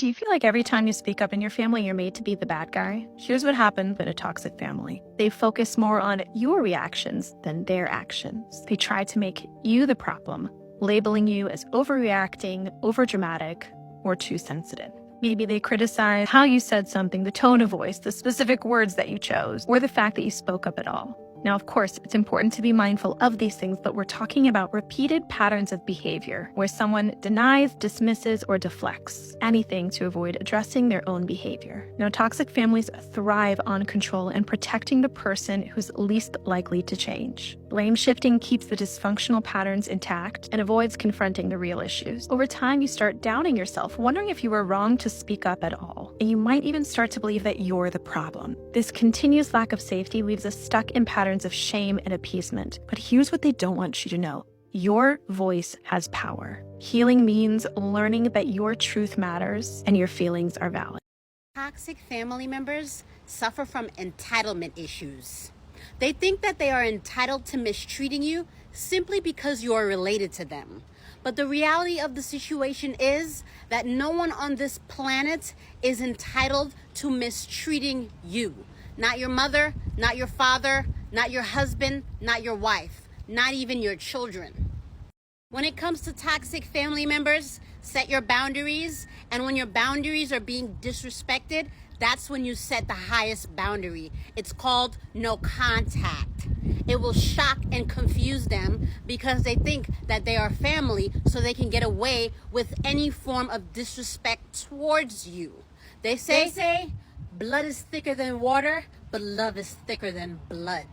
Do you feel like every time you speak up in your family, you're made to be the bad guy? Here's what happens in a toxic family. They focus more on your reactions than their actions. They try to make you the problem, labeling you as overreacting, overdramatic, or too sensitive. Maybe they criticize how you said something, the tone of voice, the specific words that you chose, or the fact that you spoke up at all. Now, of course, it's important to be mindful of these things, but we're talking about repeated patterns of behavior where someone denies, dismisses, or deflects anything to avoid addressing their own behavior. Now, toxic families thrive on control and protecting the person who's least likely to change. Blame shifting keeps the dysfunctional patterns intact and avoids confronting the real issues. Over time, you start doubting yourself, wondering if you were wrong to speak up at all. And you might even start to believe that you're the problem. This continuous lack of safety leaves us stuck in patterns of shame and appeasement. But here's what they don't want you to know. Your voice has power. Healing means learning that your truth matters and your feelings are valid. Toxic family members suffer from entitlement issues. They think that they are entitled to mistreating you simply because you are related to them. But the reality of the situation is that no one on this planet is entitled to mistreating you. Not your mother, not your father, not your husband, not your wife, not even your children. When it comes to toxic family members, set your boundaries. And when your boundaries are being disrespected, that's when you set the highest boundary. It's called no contact. It will shock and confuse them because they think that they are family, so they can get away with any form of disrespect towards you. They say blood is thicker than water, but love is thicker than blood.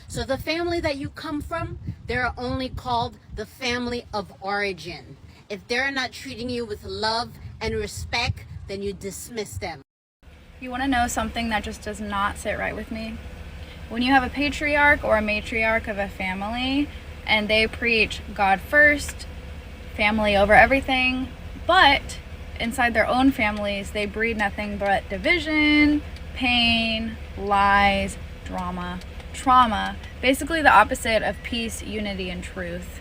So the family that you come from, they're only called the family of origin. If they're not treating you with love and respect, then you dismiss them. You want to know something that just does not sit right with me? When you have a patriarch or a matriarch of a family and they preach God first, family over everything, but inside their own families they breed nothing but division, pain, lies, drama, trauma, basically the opposite of peace, unity, and truth.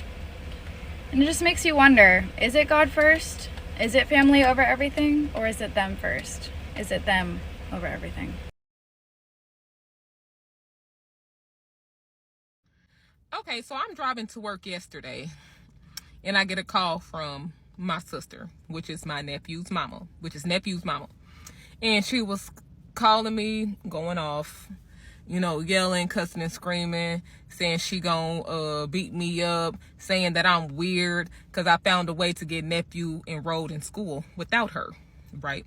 And it just makes you wonder, is it God first? Is it family over everything? Or is it them first? Is it them over everything? Okay, so I'm driving to work yesterday and I get a call from my sister, which is my nephew's mama, And she was calling me, going off, yelling, cussing and screaming, saying she gonna beat me up, saying that I'm weird because I found a way to get nephew enrolled in school without her, right?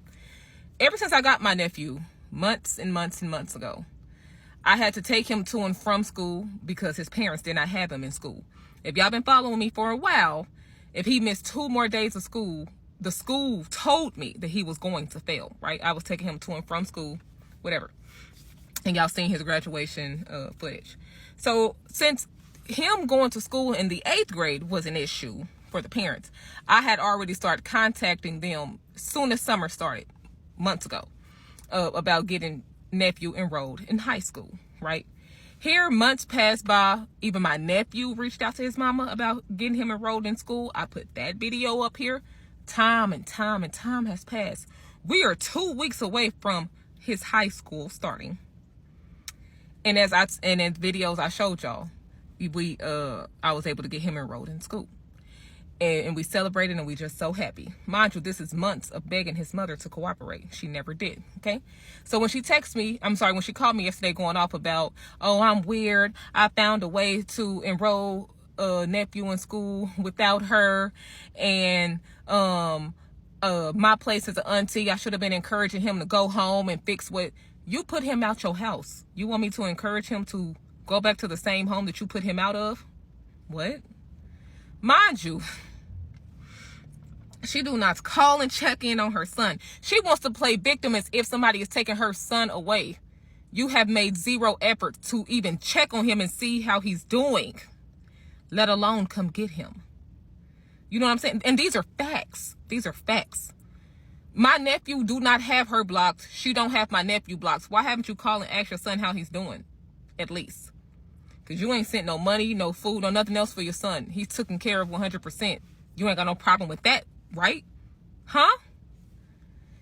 Ever since I got my nephew, months and months and months ago, I had to take him to and from school because his parents did not have him in school. If y'all been following me for a while, if he missed 2 more days of school, the school told me that he was going to fail, right? I was taking him to and from school, whatever. And y'all seen his graduation footage. So since him going to school in the 8th grade was an issue for the parents, I had already started contacting them soon as summer started, months ago, about getting nephew enrolled in high school, right? Here, months passed by. Even my nephew reached out to his mama about getting him enrolled in school. I put that video up here. Time and time has passed. We are 2 weeks away from his high school starting. And in videos I showed y'all, I was able to get him enrolled in school. And we celebrated and we just so happy. Mind you, this is months of begging his mother to cooperate. She never did, okay? So when she when she called me yesterday going off about, oh, I'm weird, I found a way to enroll nephew in school without her, and my place as an auntie, I should have been encouraging him to go home and fix what you put him out your house. You want me to encourage him to go back to the same home that you put him out of? What? Mind you, she do not call and check in on her son. She wants to play victim as if somebody is taking her son away. You have made zero effort to even check on him and see how he's doing, let alone come get him. You know what I'm saying? And these are facts. These are facts. My nephew do not have her blocked. She don't have my nephew blocked. Why haven't you called and asked your son how he's doing? At least. Because you ain't sent no money, no food, no nothing else for your son. He's taken care of 100%. You ain't got no problem with that, right? Huh?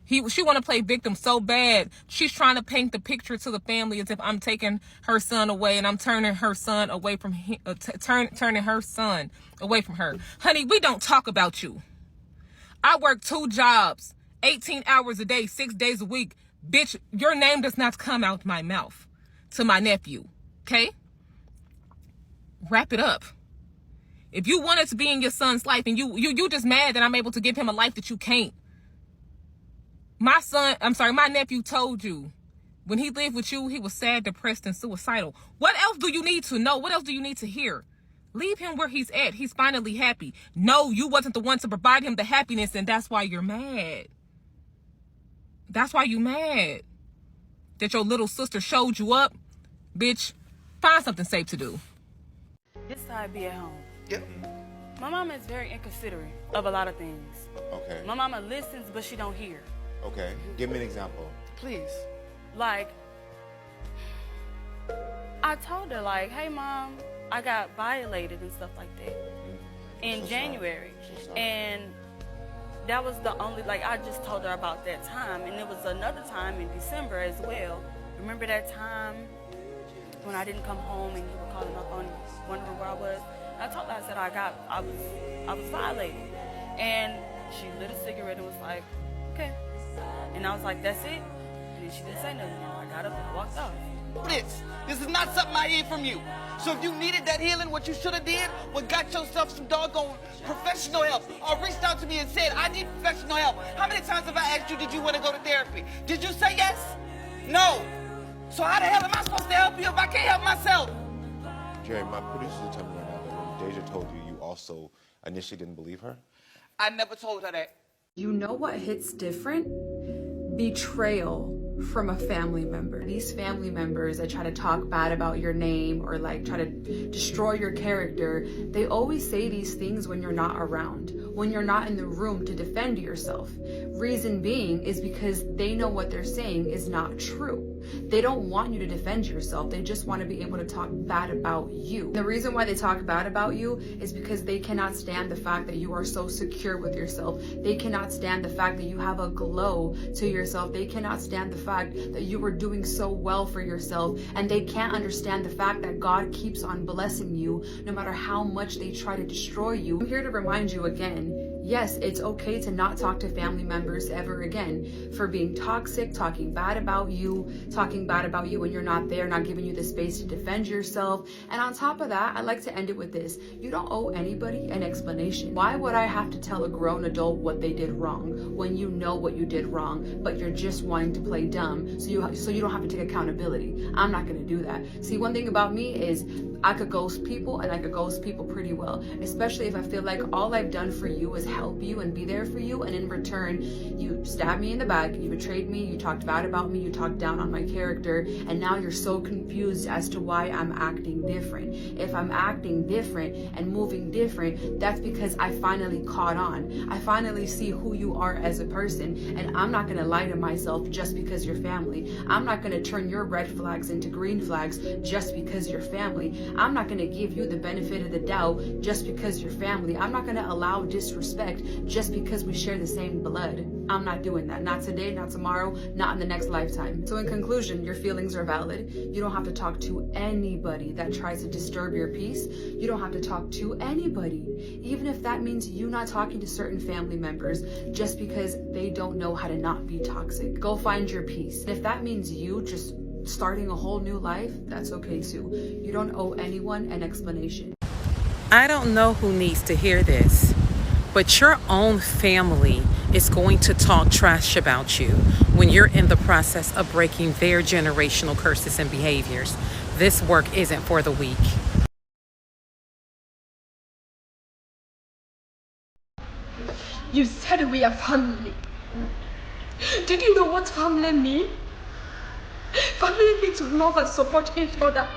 She want to play victim so bad. She's trying to paint the picture to the family as if I'm taking her son away and I'm turning her son away from him, turning her son away from her. Honey, we don't talk about you. I work 2 jobs, 18 hours a day, 6 days a week. Bitch, your name does not come out my mouth to my nephew. Okay? Wrap it up. If you wanted to be in your son's life and you just mad that I'm able to give him a life that you can't. My nephew told you when he lived with you, he was sad, depressed, and suicidal. What else do you need to know? What else do you need to hear? Leave him where he's at. He's finally happy. No, you wasn't the one to provide him the happiness, and that's why you're mad. That's why you mad. That your little sister showed you up. Bitch, find something safe to do. This is how I be at home. Yep. My mama is very inconsiderate of a lot of things. Okay. My mama listens, but she don't hear. Okay. Give me an example. Please. Like, I told her, like, hey, Mom, I got violated and stuff like that in January. And that was the only, like, I just told her about that time. And there was another time in December as well. Remember that time when I didn't come home and you were calling my phone wondering where I was? I told her, I said, I was violated. And she lit a cigarette and was like, okay. And I was like, that's it? And then she didn't say nothing. I got up and walked off. This is not something I hear from you. So if you needed that healing, what you should have did was got yourself some doggone professional help or reached out to me and said, I need professional help. How many times have I asked you, did you want to go to therapy? Did you say yes? No. So how the hell am I supposed to help you if I can't help myself? Jerry, my producers are telling me right now that when Deja told you, you also initially didn't believe her? I never told her that. You know what hits different? Betrayal from a family member. These family members that try to talk bad about your name or like try to destroy your character, they always say these things when you're not around, when you're not in the room to defend yourself. Reason being is because they know what they're saying is not true. They don't want you to defend yourself. They just want to be able to talk bad about you. The reason why they talk bad about you is because they cannot stand the fact that you are so secure with yourself. They cannot stand the fact that you have a glow to yourself. They cannot stand the fact that you are doing so well for yourself. And they can't understand the fact that God keeps on blessing you no matter how much they try to destroy you. I'm here to remind you again, yes, it's okay to not talk to family members ever again for being toxic, talking bad about you when you're not there, not giving you the space to defend yourself. And on top of that, I like to end it with this. You don't owe anybody an explanation. Why would I have to tell a grown adult what they did wrong when you know what you did wrong, but you're just wanting to play dumb so you don't have to take accountability? I'm not going to do that. See, one thing about me is I could ghost people, and I could ghost people pretty well, especially if I feel like all I've done for you is help you and be there for you, and in return you stabbed me in the back, you betrayed me, you talked bad about me, you talked down on my character, and now you're so confused as to why I'm acting different. If I'm acting different and moving different, that's because I finally caught on. I finally see who you are as a person, and I'm not going to lie to myself just because you're family. I'm not going to turn your red flags into green flags just because you're family. I'm not going to give you the benefit of the doubt just because you're family. I'm not going to allow disrespect just because we share the same blood. I'm not doing that. Not today, not tomorrow, not in the next lifetime. So in conclusion, your feelings are valid. You don't have to talk to anybody that tries to disturb your peace. You don't have to talk to anybody, even if that means you not talking to certain family members just because they don't know how to not be toxic. Go find your peace. And if that means you just starting a whole new life, that's okay too. You don't owe anyone an explanation. I don't know who needs to hear this, but your own family is going to talk trash about you when you're in the process of breaking their generational curses and behaviors. This work isn't for the weak. You said we are family. Did you know what family means? Family means to love and support each other,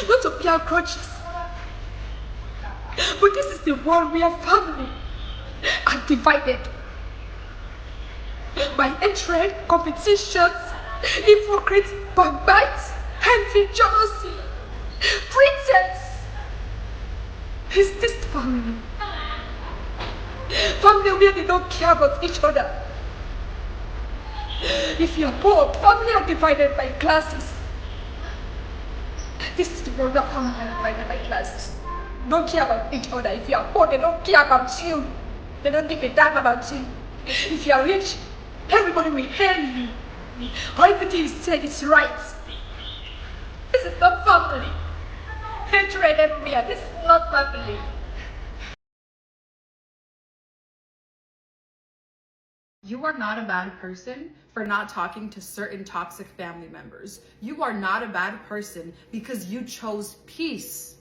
not to be grudges. But this is the world we are family and divided by hatred, competitions, hypocrisy, backbites, envy, jealousy, pretense. Is this family? Family where they don't care about each other. If you're poor, family are divided by classes. This is the world of family are divided by classes. Don't care about each other. If you are poor, they don't care about you. They don't give a damn about you. If you are rich, everybody will hail you. Everything you say is right. This is not family. Hatred and fear, this is not family. You are not a bad person for not talking to certain toxic family members. You are not a bad person because you chose peace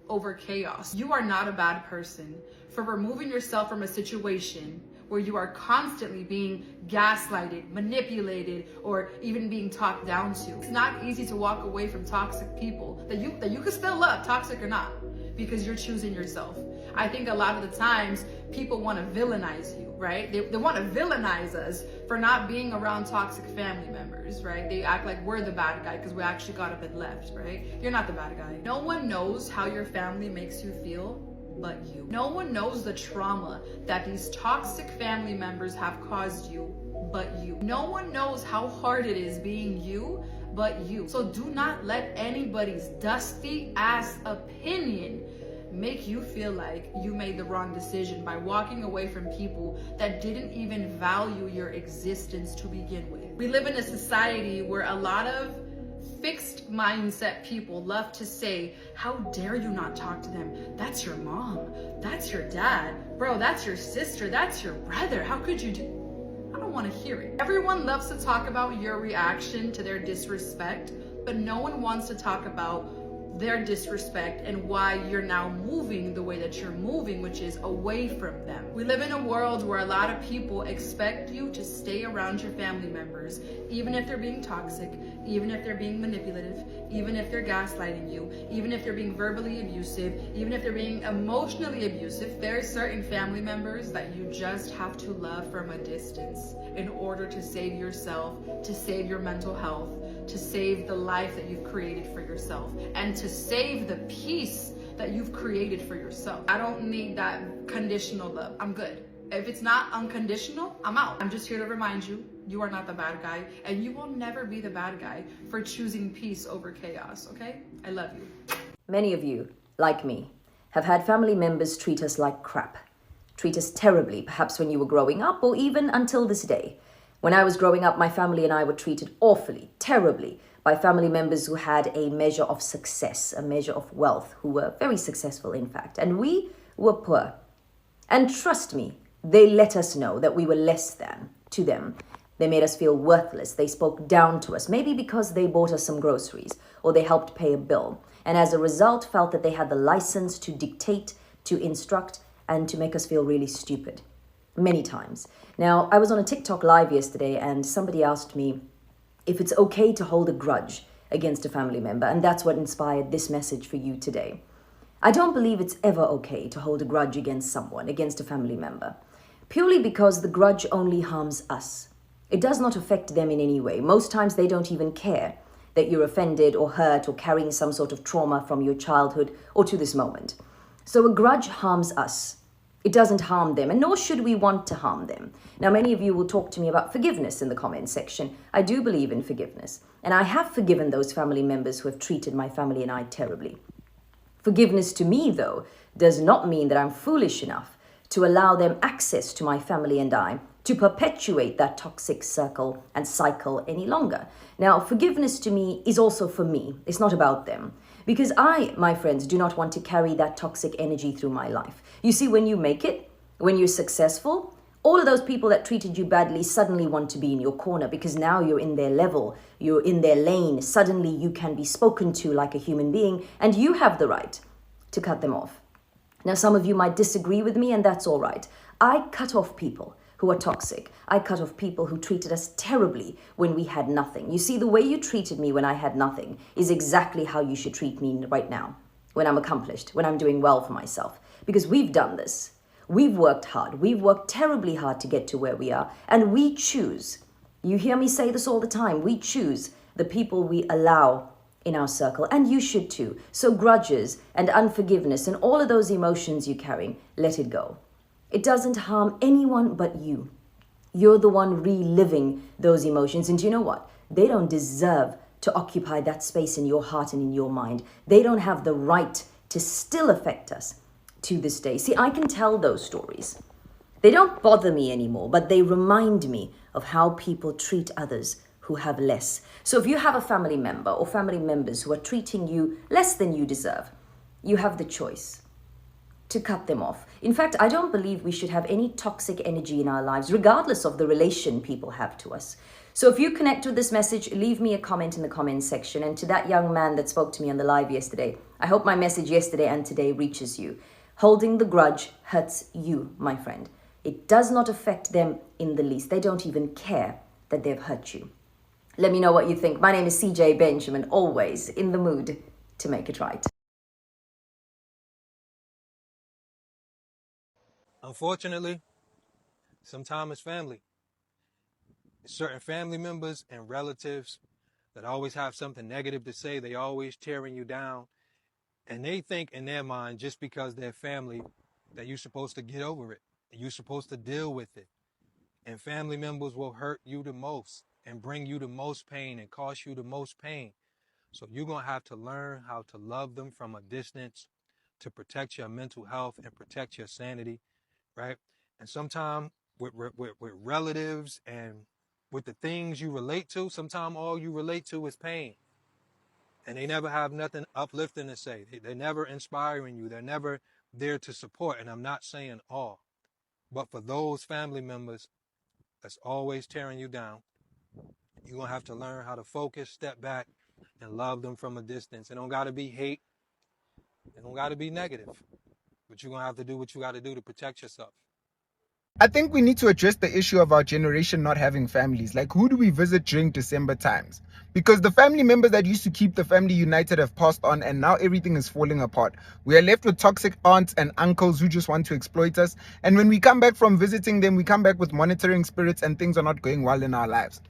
over chaos. You are not a bad person for removing yourself from a situation where you are constantly being gaslighted, manipulated, or even being talked down to. It's not easy to walk away from toxic people that you can still love, toxic or not, because you're choosing yourself. I think a lot of the times people want to villainize you, right? They want to villainize us for not being around toxic family members, right? They act like we're the bad guy because we actually got up and left, right? You're not the bad guy. No one knows how your family makes you feel but you. No one knows the trauma that these toxic family members have caused you but you. No one knows how hard it is being you but you. So do not let anybody's dusty ass opinion make you feel like you made the wrong decision by walking away from people that didn't even value your existence to begin with. We live in a society where a lot of fixed mindset people love to say, how dare you not talk to them? That's your mom, that's your dad, bro, that's your sister, that's your brother. How could you do? I don't want to hear it. Everyone loves to talk about your reaction to their disrespect, but no one wants to talk about their disrespect and why you're now moving the way that you're moving, which is away from them. We live in a world where a lot of people expect you to stay around your family members, even if they're being toxic, even if they're being manipulative, even if they're gaslighting you, even if they're being verbally abusive, even if they're being emotionally abusive. There are certain family members that you just have to love from a distance in order to save yourself, to save your mental health, to save the life that you've created for yourself, and to save the peace that you've created for yourself. I don't need that conditional love. I'm good. If it's not unconditional, I'm out. I'm just here to remind you, you are not the bad guy, and you will never be the bad guy for choosing peace over chaos, okay? I love you. Many of you, like me, have had family members treat us like crap, treat us terribly, perhaps when you were growing up or even until this day. When I was growing up, my family and I were treated awfully, terribly, by family members who had a measure of success, a measure of wealth, who were very successful, in fact, and we were poor. And trust me, they let us know that we were less than to them. They made us feel worthless. They spoke down to us, maybe because they bought us some groceries or they helped pay a bill. And as a result, felt that they had the license to dictate, to instruct, and to make us feel really stupid. Many times. Now, I was on a TikTok live yesterday and somebody asked me if it's okay to hold a grudge against a family member, and that's what inspired this message for you today. I don't believe it's ever okay to hold a grudge against someone, against a family member, purely because the grudge only harms us. It does not affect them in any way. Most times they don't even care that you're offended or hurt or carrying some sort of trauma from your childhood or to this moment. So a grudge harms us. It doesn't harm them, and nor should we want to harm them. Now, many of you will talk to me about forgiveness in the comments section. I do believe in forgiveness, and I have forgiven those family members who have treated my family and I terribly. Forgiveness to me, though, does not mean that I'm foolish enough to allow them access to my family and I to perpetuate that toxic circle and cycle any longer. Now, forgiveness to me is also for me. It's not about them. Because I, my friends, do not want to carry that toxic energy through my life. You see, when you make it, when you're successful, all of those people that treated you badly suddenly want to be in your corner because now you're in their level, you're in their lane. Suddenly you can be spoken to like a human being and you have the right to cut them off. Now, some of you might disagree with me and that's all right. I cut off people who are toxic. I cut off people who treated us terribly when we had nothing. You see, the way you treated me when I had nothing is exactly how you should treat me right now, when I'm accomplished, when I'm doing well for myself. Because we've done this. We've worked hard. We've worked terribly hard to get to where we are. And we choose. You hear me say this all the time. We choose the people we allow in our circle. And you should too. So grudges and unforgiveness and all of those emotions you're carrying, let it go. It doesn't harm anyone but you. You're the one reliving those emotions. And you know what? They don't deserve to occupy that space in your heart and in your mind. They don't have the right to still affect us to this day. See, I can tell those stories. They don't bother me anymore, but they remind me of how people treat others who have less. So if you have a family member or family members who are treating you less than you deserve, you have the choice to cut them off. In fact, I don't believe we should have any toxic energy in our lives, regardless of the relation people have to us. So if you connect with this message, leave me a comment in the comments section. And to that young man that spoke to me on the live yesterday, I hope my message yesterday and today reaches you. Holding the grudge hurts you, my friend. It does not affect them in the least. They don't even care that they've hurt you. Let me know what you think. My name is CJ Benjamin, always in the mood to make it right. Unfortunately, sometimes it's family. Certain family members and relatives that always have something negative to say. They always tearing you down. And they think in their mind, just because they're family, that you're supposed to get over it. You're supposed to deal with it. And family members will hurt you the most and bring you the most pain and cause you the most pain. So you're going to have to learn how to love them from a distance to protect your mental health and protect your sanity, right? And sometimes with relatives and with the things you relate to, sometimes all you relate to is pain. And they never have nothing uplifting to say. They're never inspiring you. They're never there to support. And I'm not saying all. But for those family members that's always tearing you down, you're going to have to learn how to focus, step back, and love them from a distance. It don't got to be hate. It don't got to be negative. But you're going to have to do what you got to do to protect yourself. I think we need to address the issue of our generation not having families. Like, who do we visit during December times? Because the family members that used to keep the family united have passed on, and now everything is falling apart. We are left with toxic aunts and uncles who just want to exploit us. And when we come back from visiting them, we come back with monitoring spirits and things are not going well in our lives.